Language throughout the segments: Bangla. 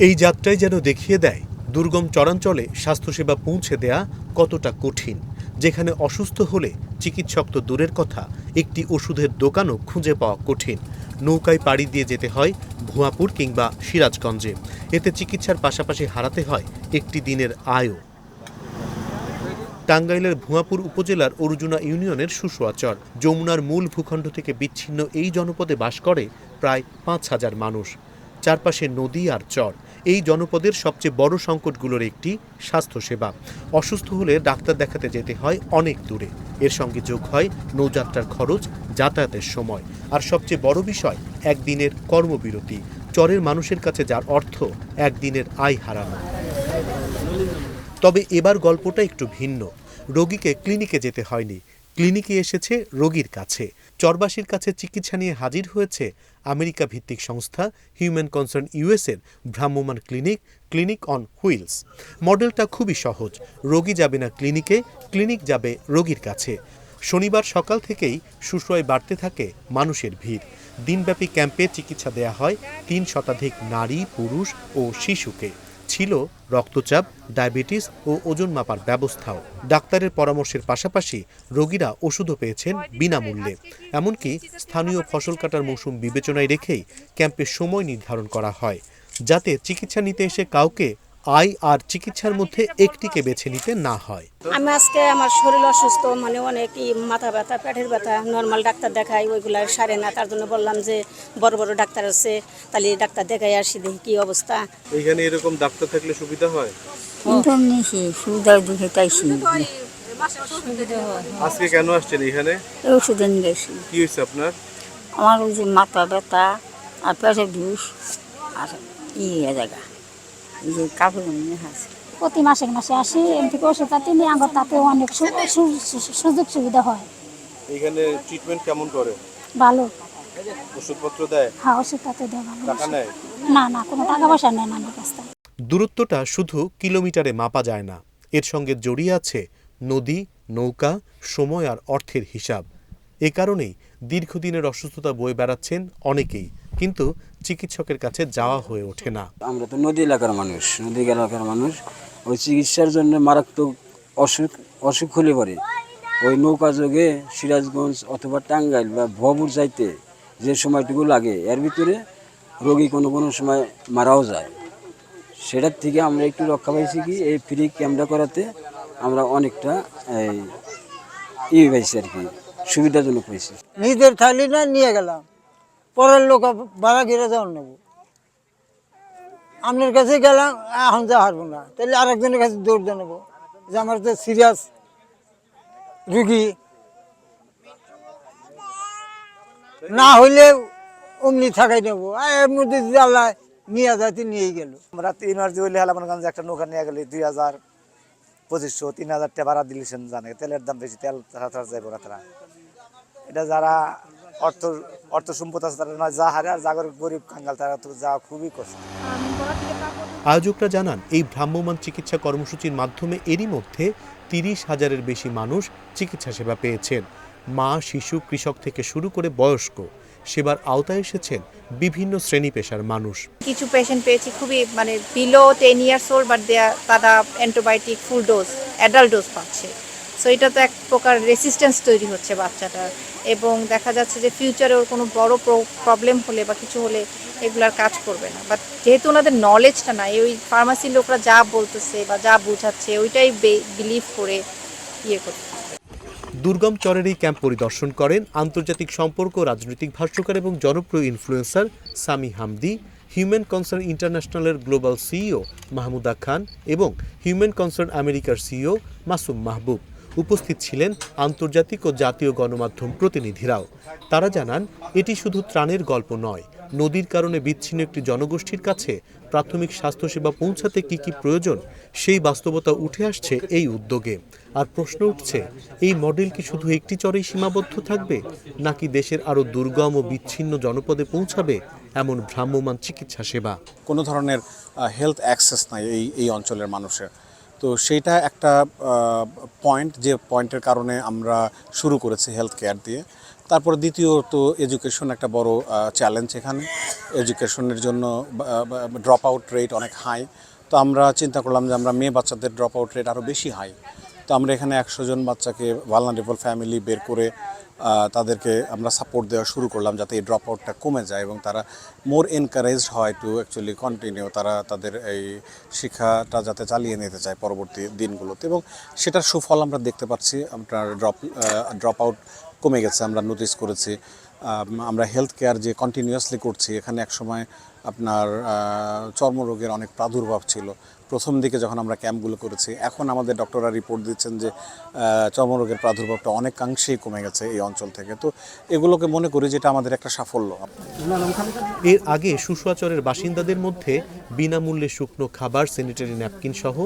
এই যাত্রায় যেন দেখিয়ে দেয় দুর্গম চরাঞ্চলে স্বাস্থ্যসেবা পৌঁছে দেয়া কতটা কঠিন, যেখানে অসুস্থ হলে চিকিৎসক তো দূরের কথা, একটি ওষুধের দোকানও খুঁজে পাওয়া কঠিন। নৌকায় পাড়ি দিয়ে যেতে হয় ভুয়াপুর কিংবা সিরাজগঞ্জে। এতে চিকিৎসার পাশাপাশি হারাতে হয় একটি দিনের আয়ও। টাঙ্গাইলের ভুয়াপুর উপজেলার অরুজুনা ইউনিয়নের শুশুয়াচর যমুনার মূল ভূখণ্ড থেকে বিচ্ছিন্ন এই জনপদে বাস করে প্রায় ৫,০০০ মানুষ। চারপাশে নদী আর চর। এই জনপদের সবচেয়ে বড় সংকটগুলোর একটি স্বাস্থ্যসেবা। অসুস্থ হলে ডাক্তার দেখাতে যেতে হয় অনেক দূরে। এর সঙ্গে যোগ হয় নৌযাত্রার খরচ, যাতায়াতের সময়, আর সবচেয়ে বড় বিষয় একদিনের কর্মবিরতি। চরের মানুষের কাছে যার অর্থ একদিনের আয় হারানো। তবে এবার গল্পটা একটু ভিন্ন। রোগীকে ক্লিনিকে যেতে হয়নি, ক্লিনিকে এসেছে রোগীর কাছে। চরবাসীর কাছে চিকিৎসা নিয়ে হাজির হয়েছে আমেরিকা ভিত্তিক সংস্থা হিউম্যান কনসার্ন ইউএসের ভ্রাম্যমাণ ক্লিনিক, ক্লিনিক অন হুইলস। মডেলটা খুবই সহজ। রোগী যাবে না ক্লিনিকে, ক্লিনিক যাবে রোগীর কাছে। শনিবার সকাল থেকেই শুশুয়ায় বাড়তে থাকে মানুষের ভিড়। দিনব্যাপী ক্যাম্পে চিকিৎসা দেয়া হয় ৩ শতাধিক নারী, পুরুষ ও শিশুকে। ছিল রক্তচাপ, ডায়াবেটিস ও ওজন মাপার ব্যবস্থাও। ডাক্তারের পরামর্শের পাশাপাশি রোগীরা ওষুধও পেয়েছেন বিনামূল্যে। এমনকি স্থানীয় ফসল কাটার মৌসুম বিবেচনায় রেখেই ক্যাম্পের সময় নির্ধারণ করা হয়, যাতে চিকিৎসা নিতে এসে কাউকে আয় আর চিকিৎসার মধ্যে একটিকে বেছে নিতে না হয়। আমি আজকে আমার শরীর অসুস্থ, মানে অনেক মাথা ব্যথা, পেটের ব্যথা, নর্মাল ডাক্তার দেখাই, ওইগুলো সারে না। তার জন্য বললাম যে বড় বড় ডাক্তার আছে, তাহলে ডাক্তার দেখাই আসি, দেখি কি অবস্থা। এখানে এরকম ডাক্তার থাকলে সুবিধা হয়। আজকে কেন আসছেন এখানে? ওষুধ নিয়ে গেছি। কি হয়েছে আপনার? আমার ওই যে মাথা ব্যথা আর পেটের ধুস আর জায়গা এই যে কাপড় নিয়ে আছে। প্রতি মাসে মাসে আসি, এম থেকে ওষুধ পাতি নিয়ে আমার তাতে অনেক সুযোগ সুবিধা হয়। এখানে ট্রিটমেন্ট কেমন করে? ভালো। ওষুধপত্র দেয়? হ্যাঁ, ওষুধপাতি দেয় ভালো। টাকা নেয়? না, কোনো টাকা পয়সা নেয় না আমার কাছ থেকে। দূরত্বটা শুধু কিলোমিটারে মাপা যায় না, এর সঙ্গে জড়িয়ে আছে নদী, নৌকা, সময় আর অর্থের হিসাব। এ কারণেই দীর্ঘদিনের অসুস্থতা বয়ে বেড়াচ্ছেন অনেকেই, কিন্তু চিকিৎসকের কাছে যাওয়া হয়ে ওঠে না। আমরা তো নদী এলাকার মানুষ, ওই চিকিৎসার জন্য মারাত্মক অসুখ হলে পরে ওই নৌকা যোগে সিরাজগঞ্জ অথবা টাঙ্গাইল বা ভুয়াপুর যাইতে যে সময়টুকু লাগে, এর ভিতরে রোগী কোনো সময় মারাও যায়। সেটার থেকে আমরা একটু রক্ষা পাইছি কি, এই ফ্রি ক্যাম্পটা করাতে আমরা অনেকটা পাইছি আর কি, সুবিধাজনক পাইছি। নিজের থালি না নিয়ে গেলাম, পরের লোক ভাড়া ঘিরে যাওয়ার নেবো। আপনার কাছে গেলাম, এখন যা হারবো না, তাহলে আরেকজনের কাছে দৌড় দিয়ে নেবো যে আমার তো সিরিয়াস রুগী, না হইলে অমনি থাকাই নেবো। এর মধ্যে আল্লাহ নিয়ে যাইতে নিয়েই গেল। আমরা ইউনিভার্সিটি হইলে হেলামনগঞ্জে একটা নৌকা নিয়ে গেলে ২,০০০, ২৫০০, ৩,০০০ ভাড়া দিলেছেন জানে। তেলের দাম বেশি, তেল যাইব না তারা। এটা যারা অর্থ সম্পদ আছে তারা নয় যা হারে, আর জাগর গরিব কাঙ্গাল তারা তো যাওয়া খুবই কষ্ট। আয়োজকরা জানান, এই ভ্রাম্যমাণ চিকিৎসা কর্মসূচির মাধ্যমে এরই মধ্যে ৩০,০০০-এর বেশি মানুষ চিকিৎসা সেবা পেয়েছেন। মা, শিশু, কৃষক থেকে শুরু করে বয়স্ক। সেবার আওতায় এসেছেন বিভিন্ন শ্রেণী পেশার মানুষ। কিছু পেশেন্ট পেয়েছি খুবই বিলো 10 ইয়ার্স ওল্ড, বাট তারা অ্যান্টিবায়োটিক ফুল ডোজ, অ্যাডাল্ট ডোজ পাচ্ছে। সো এটা তো এক প্রকার রেসিস্ট্যান্স তৈরি হচ্ছে বাচ্চাটার, এবং দেখা যাচ্ছে যে ফিউচারে ওর কোনো বড় প্রবলেম হলে বা কিছু হলে এগুলার কাজ করবে না। বাট যেহেতু ওনাদের নলেজটা নাই, ওই ফার্মাসির লোকরা যা বলতেছে বা যা বোঝাচ্ছে ওইটাই বিলিভ করে করতে। দুর্গম চরের এই ক্যাম্প পরিদর্শন করেন আন্তর্জাতিক সম্পর্ক, রাজনৈতিক ভাষ্যকার এবং জনপ্রিয় influencer Sami Hamdi, human concern ইন্টারন্যাশনালের গ্লোবাল সিইও মাহমুদা খান এবং হিউম্যান কনসার্ন আমেরিকার সিইও মাসুম মাহবুব। উপস্থিত ছিলেন আন্তর্জাতিক ও জাতীয় গণমাধ্যম প্রতিনিধিরাও। তারা জানান, এটি শুধু ত্রাণের গল্প নয়, নদীর কারণে বিচ্ছিন্ন একটি জনগোষ্ঠীর কাছে প্রাথমিক স্বাস্থ্যসেবা পৌঁছাতে কি কি প্রয়োজন সেই বাস্তবতা উঠে আসছে এই উদ্যোগে। আর প্রশ্ন উঠছে, এই মডেল কি শুধু একটি চরেই সীমাবদ্ধ থাকবে, নাকি দেশের আরও দুর্গম ও বিচ্ছিন্ন জনপদে পৌঁছাবে এমন ভ্রাম্যমাণ চিকিৎসা সেবা? কোনো ধরনের হেলথ অ্যাক্সেস নাই এই অঞ্চলের মানুষের। তো সেইটা একটা পয়েন্ট, যে পয়েন্টের কারণে আমরা শুরু করেছি হেলথ কেয়ার দিয়ে। তারপরে দ্বিতীয়ত এডুকেশন একটা বড় চ্যালেঞ্জ এখানে। এডুকেশনের জন্য ড্রপ আউট রেট অনেক হাই। তো আমরা চিন্তা করলাম যে আমরা মেয়ে বাচ্চাদের ড্রপ আউট রেট আরও বেশি হাই। তো আমরা এখানে 100 জন বাচ্চাকে ভালনারেবল ফ্যামিলি বের করে তাদেরকে আমরা সাপোর্ট দেওয়া শুরু করলাম যাতে এই ড্রপ আউটটা কমে যায় এবং তারা মোর এনকারেজড হয় টু অ্যাকচুয়ালি কন্টিনিউ, তারা তাদের এই শিক্ষাটা যাতে চালিয়ে নিতে চায় পরবর্তী দিনগুলোতে, এবং সেটার সুফল আমরা দেখতে পাচ্ছি। আপনার ড্রপ আউট কমে গেছে আমরা নোটিস করেছি। আমরা হেলথ কেয়ার যে কন্টিনিউয়াসলি করছি, এখানে একসময় আপনার চর্মরোগের অনেক প্রাদুর্ভাব ছিল প্রথম দিকে যখন আমরা ক্যাম্পগুলো করেছি। এখন আমাদের ডক্টররা রিপোর্ট দিচ্ছেন যে চর্মরোগের প্রাদুর্ভাবটা অনেকাংশেই কমে গেছে এই অঞ্চল থেকে। তো এগুলোকে মনে করি যেটা আমাদের একটা সাফল্য। এর আগে শুশুয়াচরের বাসিন্দাদের মধ্যে বিনামূল্যে শুকনো খাবার, স্যানিটারি ন্যাপকিন সহ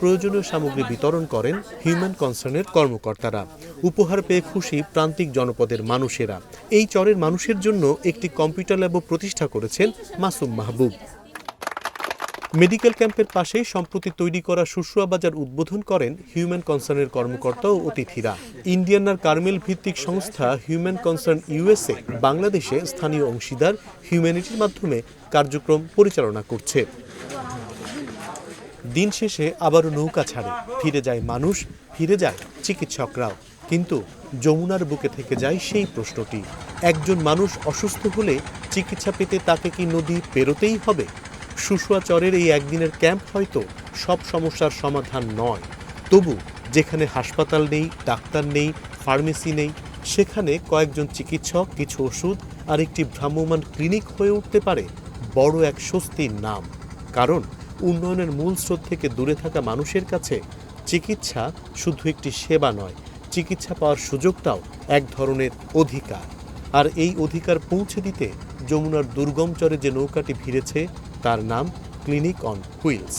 প্রয়োজনীয় সামগ্রী বিতরণ করেন হিউম্যান কনসার্নের কর্মকর্তারা। উপহার পেয়ে খুশি প্রান্তিক জনপদের মানুষেরা। এই চরের মানুষের জন্য একটি কম্পিউটার ল্যাবও প্রতিষ্ঠা করেছেন মাসুম মাহবুব। মেডিকেল ক্যাম্পের পাশেই সম্প্রতি তৈরি করা শুশুয়া বাজার উদ্বোধন করেন হিউম্যান কনসার্নের কর্মকর্তা ও অতিথিরা। ইন্ডিয়ানার কার্মেল ভিত্তিক সংস্থা হিউম্যান কনসার্ন ইউএসএ বাংলাদেশে স্থানীয় অংশীদার হিউম্যানিটির মাধ্যমে কার্যক্রম পরিচালনা করছে। দিন শেষে আবারও নৌকা ছাড়ে, ফিরে যায় মানুষ, ফিরে যায় চিকিৎসকরাও। কিন্তু যমুনার বুকে থেকে যায় সেই প্রশ্নটি, একজন মানুষ অসুস্থ হলে চিকিৎসা পেতে তাকে কি নদী পেরোতেই হবে? শুশুয়া চরের এই একদিনের ক্যাম্প হয়তো সব সমস্যার সমাধান নয়, তবু যেখানে হাসপাতাল নেই, ডাক্তার নেই, ফার্মেসি নেই, সেখানে কয়েকজন চিকিৎসক, কিছু ওষুধ আর একটি ভ্রাম্যমাণ ক্লিনিক হয়ে উঠতে পারে বড় এক স্বস্তির নাম। কারণ উন্নয়নের মূল স্রোত থেকে দূরে থাকা মানুষের কাছে চিকিৎসা শুধু একটি সেবা নয়, চিকিৎসা পাওয়ার সুযোগটাও এক ধরনের অধিকার। আর এই অধিকার পৌঁছে দিতে যমুনার দুর্গম চরে যে নৌকাটি ভিড়েছে তার নাম ক্লিনিক অন হুইলস।